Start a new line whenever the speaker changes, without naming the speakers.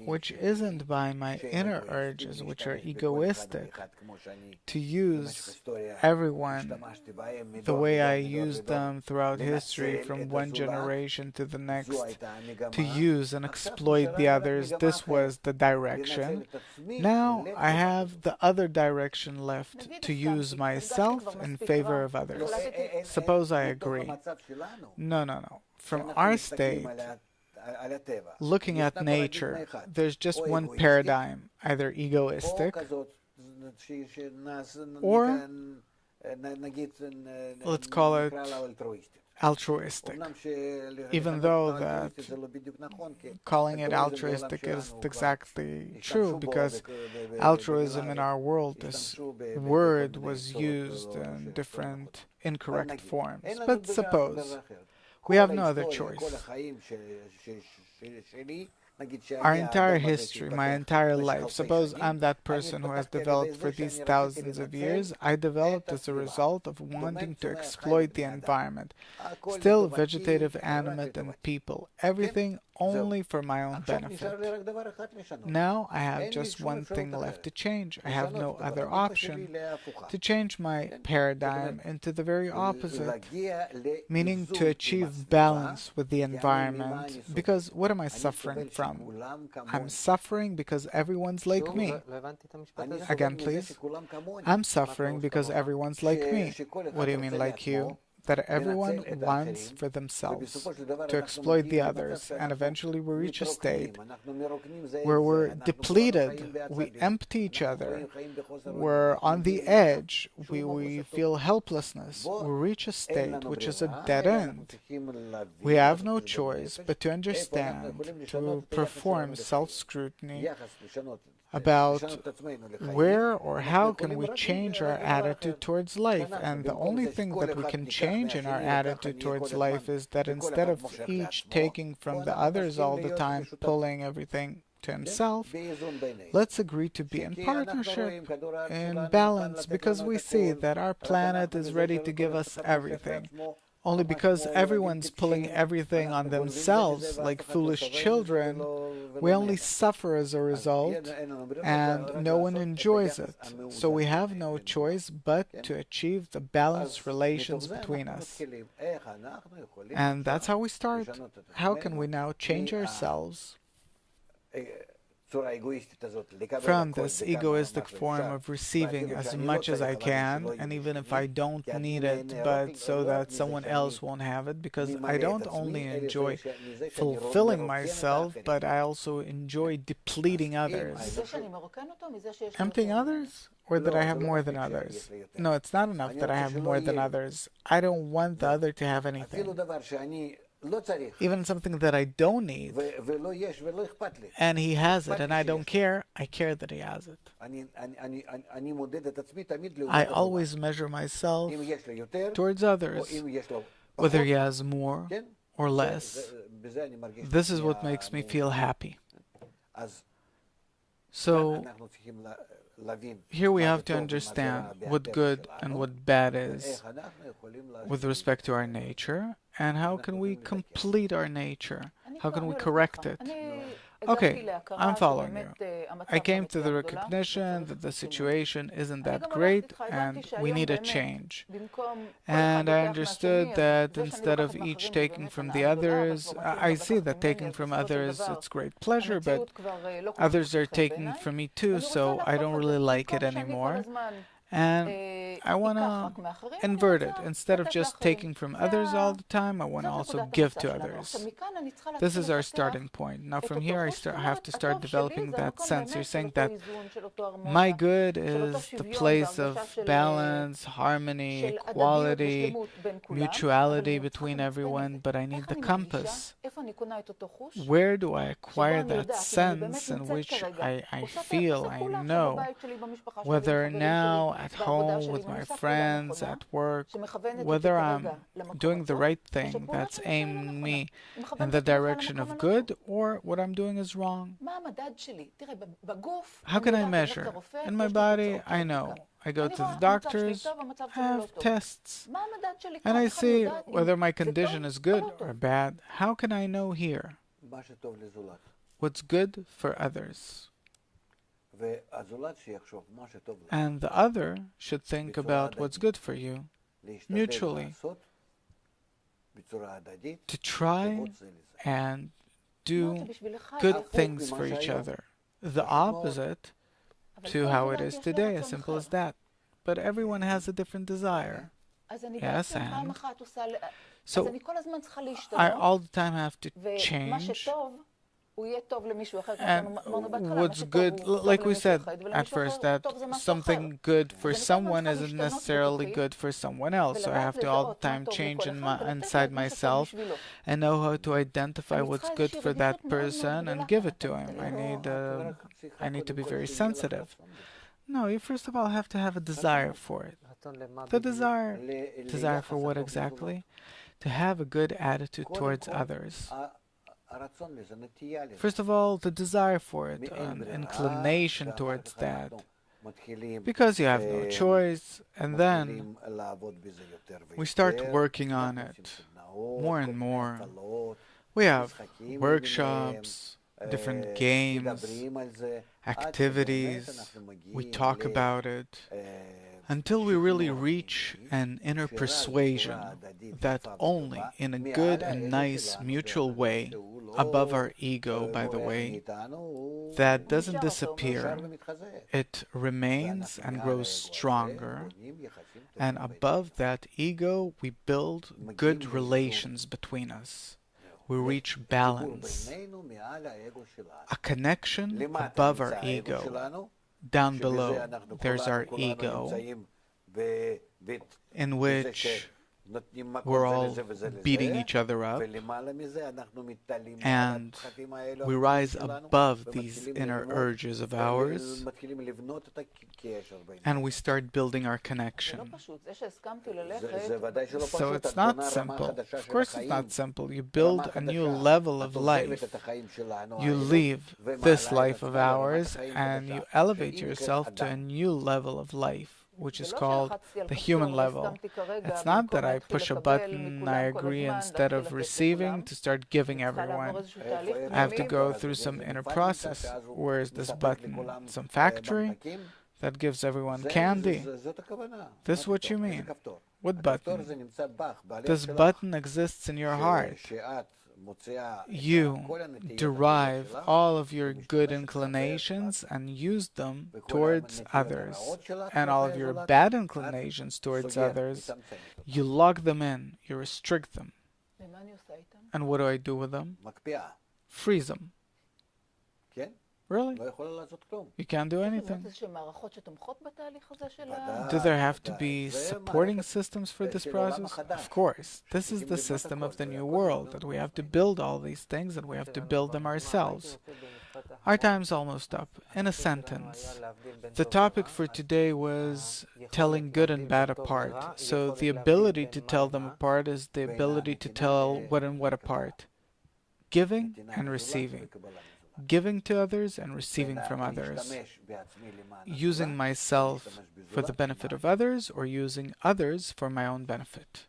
which isn't by my inner urges, which are egoistic, to use everyone the way I used them throughout history from one generation to the next, to use and exploit the others. This was the direction. Now I have the other direction left, to use myself in favor of others. Suppose I agree. No, no, no. From our state, looking at nature, there's just one paradigm, either egoistic or, let's call it, altruistic. Even though that calling it altruistic is exactly true, because altruism in our world, this word was used in different incorrect forms. But suppose we have no other choice. Our entire history, my entire life, suppose I'm that person who has developed for these thousands of years. I developed as a result of wanting to exploit the environment. Still vegetative, animate, and people. Everything only for my own benefit. Now I have just one thing left to change. I have no other option to change my paradigm into the very opposite, meaning to achieve balance with the environment. Because what am I suffering from? I'm suffering because everyone's like me. Again, please. I'm suffering because everyone's like me. What do you mean, like you? That everyone wants for themselves, to exploit the others, and eventually we reach a state where we're depleted, we empty each other, we're on the edge, we feel helplessness, we reach a state which is a dead end. We have no choice but to understand, to perform self-scrutiny about where or how can we change our attitude towards life. And the only thing that we can change in our attitude towards life is that instead of each taking from the others all the time, pulling everything to himself, let's agree to be in partnership, in balance, because we see that our planet is ready to give us everything. Only because everyone's pulling everything on themselves like foolish children, we only suffer as a result, and no one enjoys it. So we have no choice but to achieve the balanced relations between us. And that's how we start. How can we now change ourselves from this egoistic form of receiving as much as I can, and even if I don't need it, but so that someone else won't have it, because I don't only enjoy fulfilling myself, but I also enjoy depleting others. Emptying others? Or that I have more than others? No, it's not enough that I have more than others. I don't want the other to have anything. Even something that I don't need, and he has it, and I don't care, I care that he has it. I always measure myself towards others, whether he has more or less. This is what makes me feel happy. So, here we have to understand what good and what bad is with respect to our nature, and how can we complete our nature? How can we correct it? Okay, I'm following you. I came to the recognition that the situation isn't that great and we need a change. And I understood that instead of each taking from the others, I see that taking from others, it's great pleasure, but others are taking from me too, so I don't really like it anymore. And I want to invert it. Instead of just taking from others all the time, I want to also give to others. This is our starting point. Now from here I have to start developing that sense. You're saying that my good is the place of balance, harmony, equality, mutuality between everyone, but I need the compass. Where do I acquire that sense in which I feel, I know, whether now at home with my friends, at work, whether I'm doing the right thing that's aiming me in the direction of good, or what I'm doing is wrong. How can I measure? In my body, I know. I go to the doctors, I have tests, and I see whether my condition is good or bad. How can I know here? what's good for others. And the other should think about what's good for you, mutually, to try and do good things for each other. The opposite to how it is today, as simple as that. But everyone has a different desire. Yes, and so I all the time have to change. And what's good, like we said at first, that something good for someone isn't necessarily good for someone else. So I have to all the time change inside myself and know how to identify what's good for that person and give it to him. I need to be very sensitive. No, you first of all have to have a desire for it. The desire for what exactly? To have a good attitude towards others. First of all, the desire for it, an inclination towards that, because you have no choice, and then we start working on it more and more. We have workshops, different games, activities, we talk about it, until we really reach an inner persuasion that only in a good and nice mutual way, above our ego, by the way, that doesn't disappear, it remains and grows stronger, and above that ego we build good relations between us. We reach balance, a connection above our ego. Down below, there's our ego, in which we're all beating each other up, and we rise above these inner urges of ours, and we start building our connection. So it's not simple. Of course it's not simple. You build a new level of life. You leave this life of ours and you elevate yourself to a new level of life, which is called the human level. It's not that I push a button, I agree, instead of receiving, to start giving everyone. I have to go through some inner process. Where is this button? Some factory that gives everyone candy? This is what you mean. What button? This button exists in your heart. You derive all of your good inclinations and use them towards others. And all of your bad inclinations towards others, you lock them in, you restrict them. And what do I do with them? Freeze them. Really? You can't do anything. Do there have to be supporting systems for this process? Of course. This is the system of the new world, that we have to build all these things and we have to build them ourselves. Our time's almost up. In a sentence, the topic for today was telling good and bad apart. So the ability to tell them apart is the ability to tell what and what apart. Giving and receiving. Giving to others and receiving from others. Using myself for the benefit of others or using others for my own benefit.